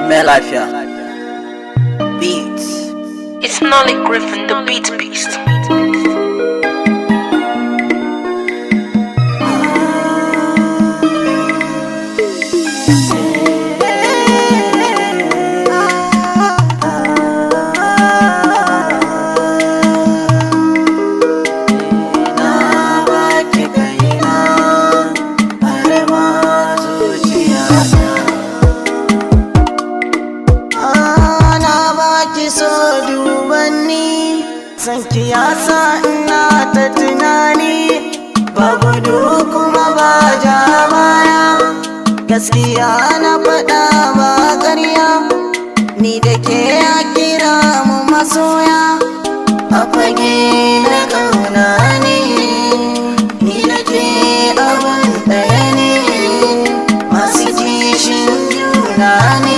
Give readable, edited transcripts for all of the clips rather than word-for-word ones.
Mai lafiya. Beats. It's Nolly Griffin, the beat beast. Sanki ya sa ina ta tunani, ba gudu kuma ba ja baya. Gaskiya na faɗa ba ƙarya, ni da ke ya kira mu masoya. A fage na ƙauna ne, ni da ke abin ɗaya ne, masu kishin juna ne.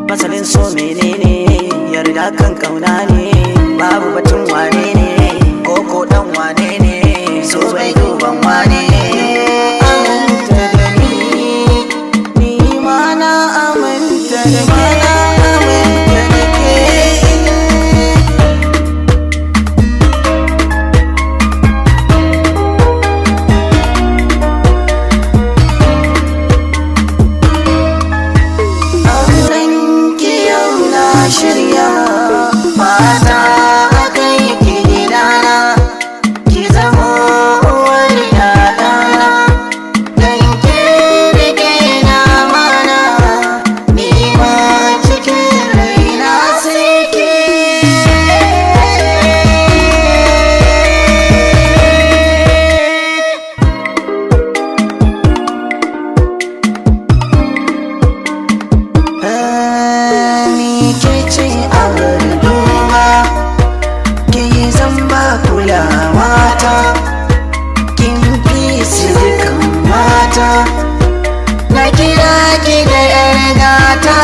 Masalin so menene, yarda kan kauna ne, babu batun wane ne, koko dan wane ne, so bai duban wane. Aminta da ni ma na aminta da ke. Shirya fata akai ki gidana, ki zamo uwar yayana, dan ki rike na mana, ni ma cikin raina sai ke. Kin fi sirkan mata, na kira ki da yar gata,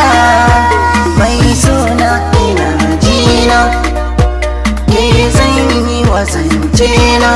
mai suna ina jina, ke zan yi wasance na.